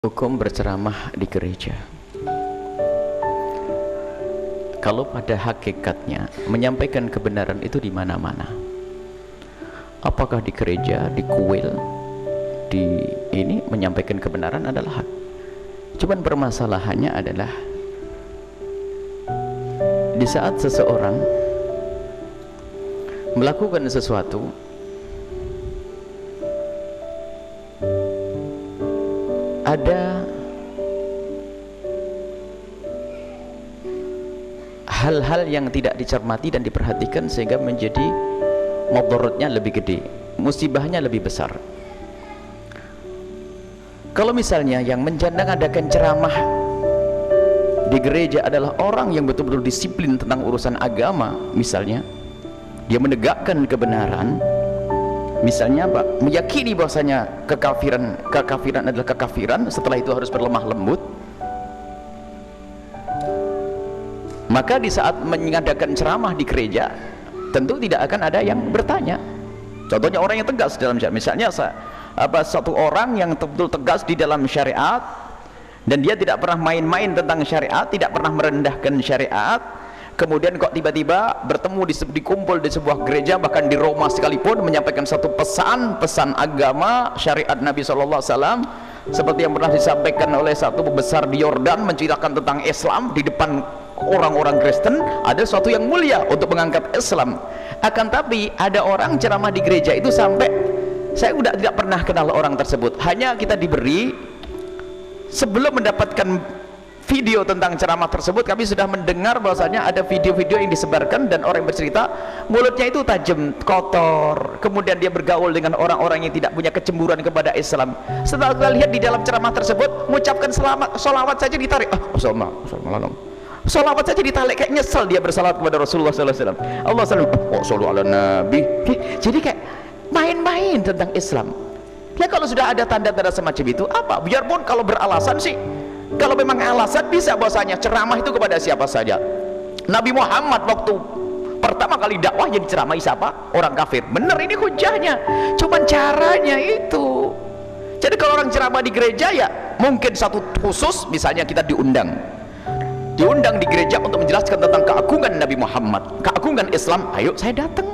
Hukum berceramah di gereja. Kalau pada hakikatnya menyampaikan kebenaran itu di mana-mana. Apakah di gereja, di kuil, di ini menyampaikan kebenaran adalah hak. Cuman permasalahannya adalah di saat seseorang melakukan sesuatu ada hal-hal yang tidak dicermati dan diperhatikan sehingga menjadi mudaratnya lebih gede, musibahnya lebih besar. Kalau misalnya yang menjandang-adakan ceramah di gereja adalah orang yang betul-betul disiplin tentang urusan agama, misalnya dia menegakkan kebenaran, misalnya apa? Meyakini bahwasanya kekafiran adalah kekafiran, setelah itu harus berlemah lembut, maka di saat mengadakan ceramah di gereja tentu tidak akan ada yang bertanya. Contohnya orang yang tegas dalam syariat, misalnya satu orang yang betul tegas di dalam syariat dan dia tidak pernah main-main tentang syariat, tidak pernah merendahkan syariat, kemudian kok tiba-tiba bertemu dikumpul di sebuah gereja, bahkan di Roma sekalipun, menyampaikan satu pesan agama syariat Nabi SAW, seperti yang pernah disampaikan oleh satu pembesar di Yordan, menceritakan tentang Islam di depan orang-orang Kristen, ada sesuatu yang mulia untuk mengangkat Islam. Akan tapi ada orang ceramah di gereja itu sampai saya udah tidak pernah kenal orang tersebut, hanya kita diberi sebelum mendapatkan video tentang ceramah tersebut, kami sudah mendengar bahwasanya ada video-video yang disebarkan dan orang yang bercerita mulutnya itu tajam, kotor, kemudian dia bergaul dengan orang-orang yang tidak punya kecemburuan kepada Islam. Setelah kita lihat di dalam ceramah tersebut, mengucapkan solawat saja ditarik, solawat saja ditarik, kayak nyesel dia bersalawat kepada Rasulullah SAW. Allah SAW, ala Nabi. Jadi kayak main-main tentang Islam. Nah, kalau sudah ada tanda-tanda semacam itu, apa? Biarpun kalau beralasan sih, kalau memang alasan bisa bahwasanya ceramah itu kepada siapa saja. Nabi Muhammad waktu pertama kali dakwah jadi ceramah siapa? Orang kafir. Bener, ini hujahnya. Cuman caranya itu. Jadi kalau orang ceramah di gereja ya mungkin satu khusus, misalnya kita diundang di gereja untuk menjelaskan tentang keagungan Nabi Muhammad, keagungan Islam, ayo saya datang.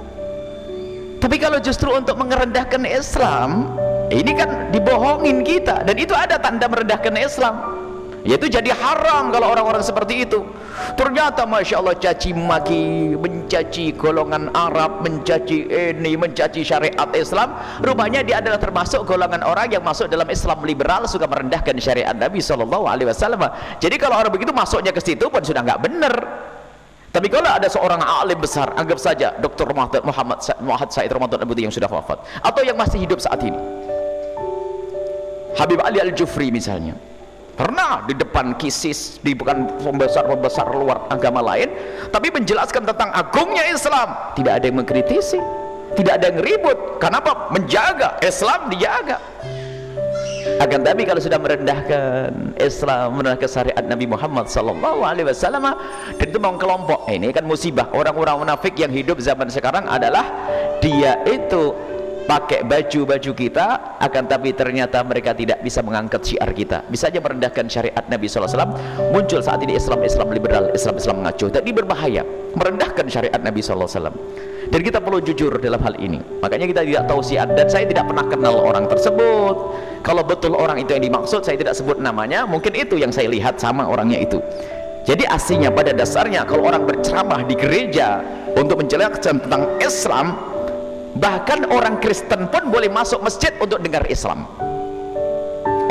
Tapi kalau justru untuk merendahkan Islam, ini kan dibohongin kita, dan itu ada tanda merendahkan Islam, yaitu jadi haram kalau orang-orang seperti itu. Ternyata Masya Allah caci maki, mencaci golongan Arab, mencaci ini, mencaci syariat Islam, rupanya dia adalah termasuk golongan orang yang masuk dalam Islam liberal, suka merendahkan syariat Nabi SAW. Jadi kalau orang begitu masuknya ke situ pun sudah nggak benar. Tapi kalau ada seorang alim besar, anggap saja Dr. Muhammad Said Ramadan Abuti yang sudah wafat, atau yang masih hidup saat ini, Habib Ali Al-Jufri misalnya, pernah di depan kisis, di bukan pembesar luar agama lain, tapi menjelaskan tentang agungnya Islam, tidak ada yang mengkritisi, tidak ada yang ribut. Kenapa? Menjaga Islam, dijaga. Akan tapi kalau sudah merendahkan Islam, merendahkan syariat Nabi Muhammad SAW, dan itu memang kelompok, ini kan musibah. Orang-orang munafik yang hidup zaman sekarang adalah dia itu pakai baju-baju kita, akan tapi ternyata mereka tidak bisa mengangkat syiar kita, bisa saja merendahkan syariat Nabi SAW. Muncul saat ini Islam liberal, Islam mengacu, jadi berbahaya merendahkan syariat Nabi SAW. Dan kita perlu jujur dalam hal ini. Makanya kita tidak tahu syiar, dan saya tidak pernah kenal orang tersebut. Kalau betul orang itu yang dimaksud, saya tidak sebut namanya, mungkin itu yang saya lihat sama orangnya itu. Jadi aslinya pada dasarnya kalau orang berceramah di gereja untuk menjelaskan tentang Islam, bahkan orang Kristen pun boleh masuk masjid untuk dengar Islam.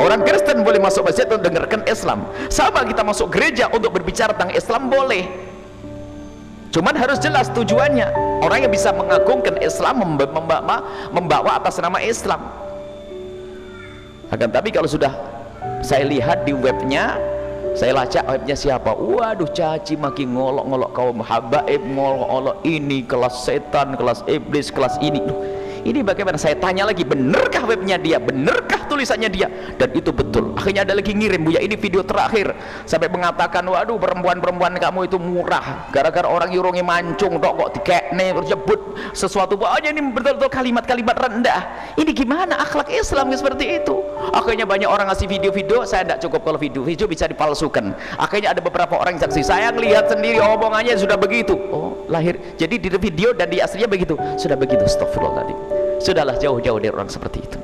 Orang Kristen boleh masuk masjid untuk dengarkan Islam. Sama kita masuk gereja untuk berbicara tentang Islam boleh. Cuman harus jelas tujuannya. Orang yang bisa mengagungkan Islam, membawa atas nama Islam. Akan tapi kalau sudah saya lihat di webnya, saya lacak webnya siapa, waduh caci maki, ngolok-ngolok kaum habaib, ngolok-ngolok ini kelas setan, kelas iblis, kelas ini. ini bagaimana? Saya tanya lagi, benarkah webnya dia, benarkah tulisannya dia? Dan itu betul. Akhirnya ada lagi ngirim, Buya ini video terakhir, sampai mengatakan, waduh perempuan-perempuan kamu itu murah, gara-gara orang yurungi mancung dok kok dikekne terus jebut sesuatu. Pokoknya ini betul-betul kalimat-kalimat rendah. Ini gimana akhlak Islam seperti itu? Akhirnya banyak orang ngasih video-video. Saya tidak cukup kalau video bisa dipalsukan. Akhirnya ada beberapa orang saksi, saya ngelihat sendiri omongannya sudah begitu. Oh lahir, jadi di video dan di aslinya begitu, sudah begitu. Astagfirullahaladzim, sudahlah jauh-jauh dari orang seperti itu.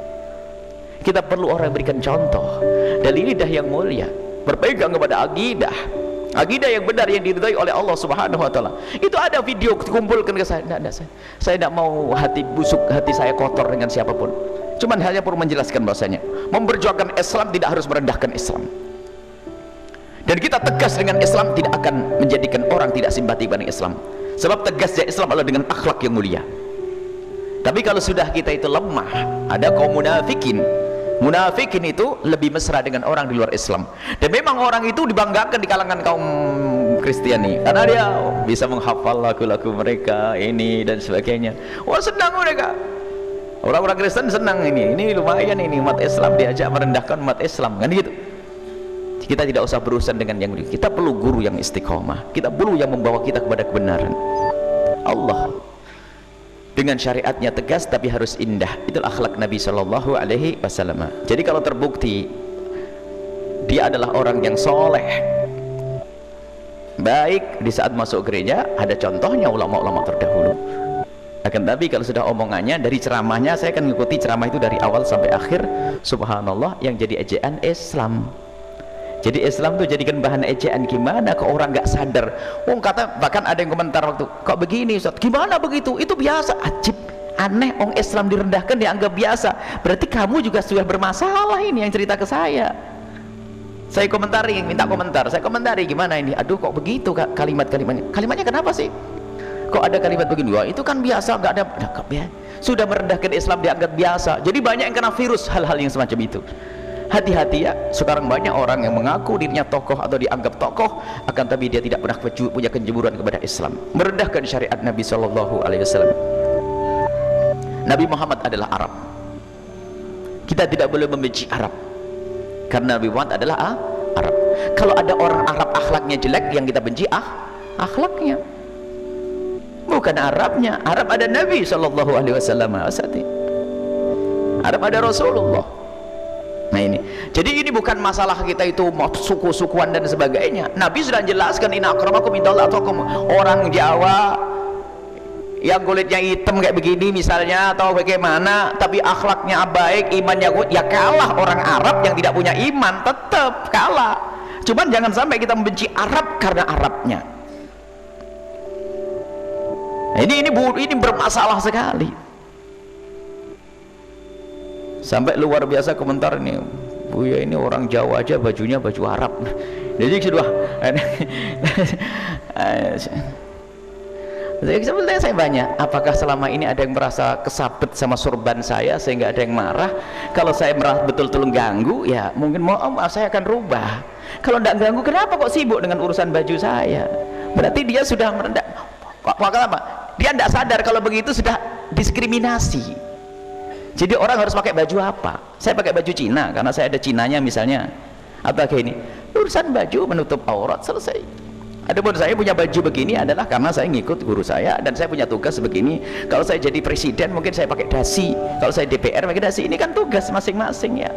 Kita perlu orang yang berikan contoh dan lidah yang mulia, berpegang kepada akidah yang benar yang diridhai oleh Allah Subhanahu wa taala. Itu ada video dikumpulkan ke saya. Saya tidak mau hati busuk, hati saya kotor dengan siapapun. Cuman hanya perlu menjelaskan bahwasanya memperjuangkan Islam tidak harus merendahkan Islam. Dan kita tegas dengan Islam tidak akan menjadikan orang tidak simpati pada Islam. Sebab tegasnya Islam adalah dengan akhlak yang mulia. Tapi kalau sudah kita itu lemah, ada kaum munafikin. Munafikin itu lebih mesra dengan orang di luar Islam. Dan memang orang itu dibanggakan di kalangan kaum Kristiani karena dia bisa menghafal lagu-lagu mereka ini dan sebagainya. Wah senang mereka. Orang-orang Kristen senang ini lumayan ini umat Islam diajak merendahkan umat Islam kan gitu. Kita tidak usah berurusan dengan yang itu. Kita perlu guru yang istiqomah, kita perlu yang membawa kita kepada kebenaran. Allah dengan syariatnya tegas tapi harus indah. Itulah akhlak Nabi Shallallahu Alaihi Wasallam. Jadi kalau terbukti dia adalah orang yang soleh, baik di saat masuk gereja, ada contohnya ulama-ulama terdahulu. Akan tapi kalau sudah omongannya dari ceramahnya, saya akan mengikuti ceramah itu dari awal sampai akhir. Subhanallah, yang jadi ejaan Islam. Jadi Islam tuh jadikan bahan ejaan. Gimana kok orang nggak sadar? Kata bahkan ada yang komentar waktu, kok begini Ustaz? Gimana begitu? Itu biasa. Ajib, aneh. Islam direndahkan dianggap biasa. Berarti kamu juga sudah bermasalah ini yang cerita ke saya. Saya komentari, minta komentar. Saya komentari gimana ini? Aduh kok begitu kalimat-kalimatnya? Kalimatnya kenapa sih? Kok ada kalimat begini? Wah itu kan biasa, nggak ada. Sudah merendahkan Islam dianggap biasa. Jadi banyak yang kena virus hal-hal yang semacam itu. Hati-hati ya, sekarang banyak orang yang mengaku dirinya tokoh atau dianggap tokoh, akan tapi dia tidak pernah punya kejemuran kepada Islam, merendahkan syariat Nabi Shallallahu Alaihi Wasallam. Nabi Muhammad adalah Arab. Kita tidak boleh membenci Arab, karena Nabi Muhammad adalah Arab. Kalau ada orang Arab akhlaknya jelek, yang kita benci akhlaknya, bukan Arabnya. Arab ada Nabi Shallallahu Alaihi Wasallam, Arab ada Rasulullah. Nah ini, jadi ini bukan masalah kita itu mau suku-sukuan dan sebagainya. Nabi sudah jelaskan, inna akramakum indallahi atqakum. Orang Jawa yang kulitnya hitam kayak begini misalnya, atau bagaimana, tapi akhlaknya baik, imannya kuat, ya kalah orang Arab yang tidak punya iman, tetap kalah. Cuman jangan sampai kita membenci Arab karena Arabnya. Nah, ini bermasalah sekali. Sampai luar biasa komentar ini, Buya ini orang Jawa aja bajunya baju Arab. Jadi sudah sebetulnya saya banyak, apakah selama ini ada yang merasa kesabet sama sorban saya sehingga ada yang marah? Kalau saya merasa betul-betul ganggu, ya mungkin saya akan rubah. Kalau tidak ganggu, kenapa kok sibuk dengan urusan baju saya? Berarti dia sudah merendah. Apa? Dia tidak sadar kalau begitu sudah diskriminasi. Jadi orang harus pakai baju apa? Saya pakai baju Cina karena saya ada Cinanya misalnya, atau kayak ini, urusan baju menutup aurat, selesai. Adapun saya punya baju begini adalah karena saya ngikut guru saya dan saya punya tugas begini. Kalau saya jadi presiden mungkin saya pakai dasi, kalau saya DPR pakai dasi. Ini kan tugas masing-masing ya.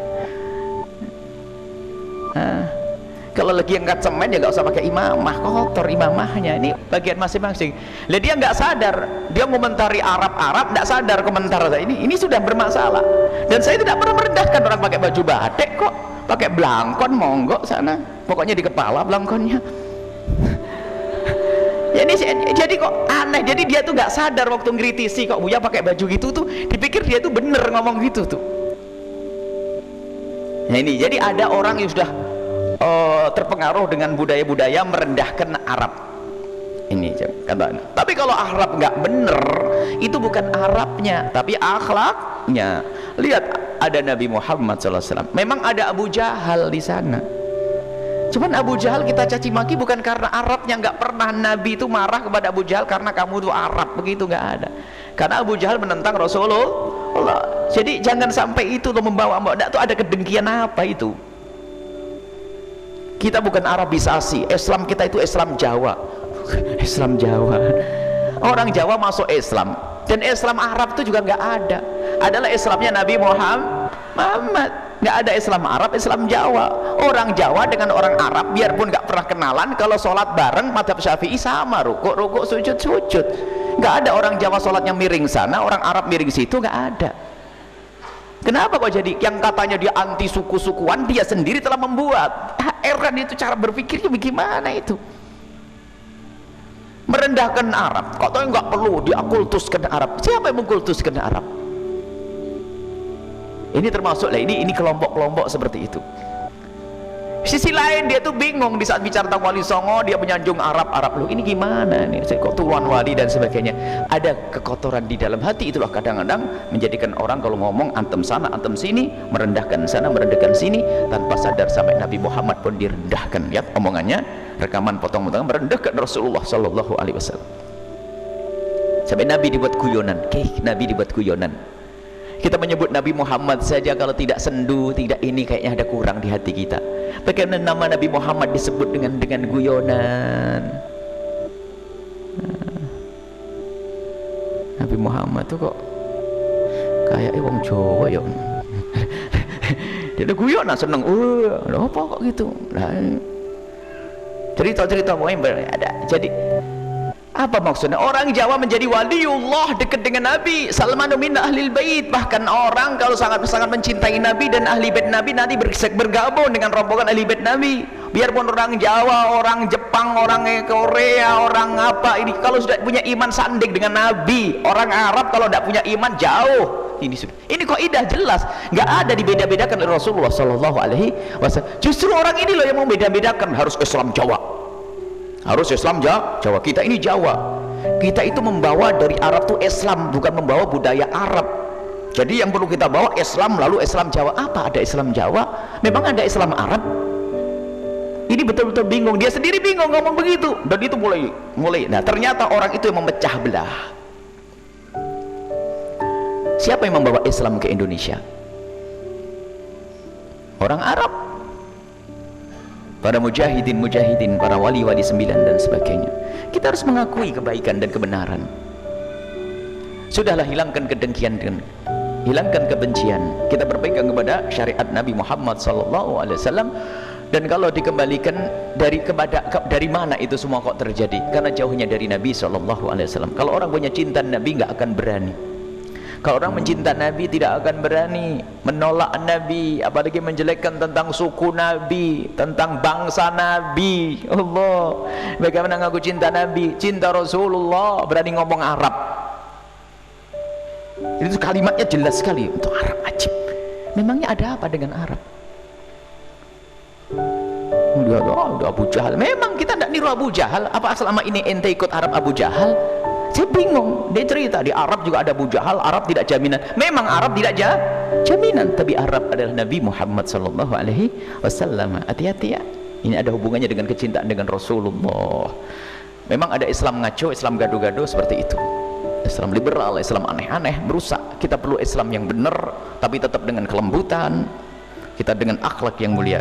Kalau lagi angkat semen ya nggak usah pakai imamah, kotor imamahnya. Ini bagian masing-masing. Lah dia nggak sadar, dia komentari Arab nggak sadar komentar saya ini sudah bermasalah. Dan saya tidak pernah merendahkan orang pakai baju batik kok, pakai belangkon monggo sana, pokoknya di kepala belangkonnya. Jadi kok aneh, jadi dia tuh nggak sadar waktu ngkritisi kok Buya pakai baju gitu tuh, dipikir dia tuh bener ngomong gitu tuh. Nah ini, jadi ada orang yang sudah terpengaruh dengan budaya-budaya merendahkan Arab. Ini kata. Tapi kalau Arab nggak bener, itu bukan Arabnya, tapi akhlaknya. Lihat ada Nabi Muhammad SAW. Memang ada Abu Jahal di sana. Cuman Abu Jahal kita caci maki bukan karena Arabnya, nggak pernah Nabi itu marah kepada Abu Jahal karena kamu itu Arab, begitu nggak ada. Karena Abu Jahal menentang Rasulullah Allah. Jadi jangan sampai itu loh membawa itu ada kedengkian apa itu. Kita bukan Arabisasi, Islam kita itu Islam Jawa. Islam Jawa. Orang Jawa masuk Islam, dan Islam Arab itu juga nggak ada. Adalah Islamnya Nabi Muhammad. Nggak ada Islam Arab, Islam Jawa. Orang Jawa dengan orang Arab biarpun nggak pernah kenalan, kalau sholat bareng mazhab Syafi'i sama, rukuk sujud. Nggak ada orang Jawa sholatnya miring sana, orang Arab miring situ, nggak ada. Kenapa kok jadi yang katanya dia anti suku-sukuan, dia sendiri telah membuat. Heran itu cara berpikirnya bagaimana itu. Merendahkan Arab, katanya nggak perlu diakultuskan Arab. Siapa yang mengkultuskan Arab? Ini termasuklah ini kelompok-kelompok seperti itu. Sisi lain dia tuh bingung di saat bicara tentang Wali Songo, dia menyanjung Arab lu ini gimana nih, kok turunan wali dan sebagainya. Ada kekotoran di dalam hati, itulah kadang-kadang menjadikan orang kalau ngomong antem sana antem sini, merendahkan sana merendahkan sini, tanpa sadar sampai Nabi Muhammad pun direndahkan. Lihat omongannya, rekaman potong-potongan merendahkan Rasulullah Shallallahu Alaihi Wasallam. Sampai Nabi dibuat guyonan, Nabi dibuat guyonan. Kita menyebut Nabi Muhammad saja kalau tidak sendu, tidak ini, kayaknya ada kurang di hati kita. Bagaimana nama Nabi Muhammad disebut dengan guyonan? Nabi Muhammad tuh kok kayak wong Jawa ya. Dia ada guyonan seneng. Apa kok gitu? Nah, cerita-cerita pokoknya ada. Jadi apa maksudnya? Orang Jawa menjadi waliullah, dekat dengan Nabi. Salmanu min ahlil bait. Bahkan orang kalau sangat-sangat mencintai Nabi dan ahli bait Nabi, nanti bergabung dengan rombongan ahli bait Nabi. Biarpun orang Jawa, orang Jepang, orang Korea, orang apa ini, kalau sudah punya iman sanding dengan Nabi. Orang Arab kalau tidak punya iman jauh. Ini kok idah jelas, nggak ada dibeda-bedakan oleh Rasulullah Shallallahu Alaihi Wasallam. Justru orang ini loh yang membeda-bedakan, harus Islam Jawa, harus Islam Jawa. Kita ini Jawa, kita itu membawa dari Arab tuh Islam, bukan membawa budaya Arab. Jadi yang perlu kita bawa Islam, lalu Islam Jawa. Apa ada Islam Jawa? Memang ada Islam Arab? Ini betul-betul bingung, dia sendiri bingung ngomong begitu, dan itu mulai. Nah ternyata orang itu yang memecah belah. Siapa yang membawa Islam ke Indonesia? Orang Arab. Para mujahidin, para wali-wali 9 dan sebagainya. Kita harus mengakui kebaikan dan kebenaran. Sudahlah, hilangkan kedengkian dan hilangkan kebencian. Kita berpegang kepada syariat Nabi Muhammad SAW. Dan kalau dikembalikan dari mana itu semua kok terjadi? Karena jauhnya dari Nabi SAW. Kalau orang punya cinta Nabi nggak akan berani. Kalau orang mencinta Nabi tidak akan berani menolak Nabi, apalagi menjelekkan tentang suku Nabi, tentang bangsa Nabi. Allah, bagaimana ngaku cinta Nabi, cinta Rasulullah, berani ngomong Arab. Itu kalimatnya jelas sekali untuk Arab, ajib. Memangnya ada apa dengan Arab? Udah Abu Jahal. Memang kita tidak niru Abu Jahal. Apa selama ini ente ikut Arab Abu Jahal? Saya bingung. Dia cerita di Arab juga ada Abu Jahal. Arab tidak jaminan. Memang Arab tidak jaminan, tapi Arab adalah Nabi Muhammad Sallallahu Alaihi Wasallam. Hati-hati ya. Ini ada hubungannya dengan kecintaan dengan Rasulullah. Memang ada Islam ngaco, Islam gaduh-gaduh seperti itu. Islam liberal, Islam aneh-aneh, merusak. Kita perlu Islam yang benar, tapi tetap dengan kelembutan. Kita dengan akhlak yang mulia.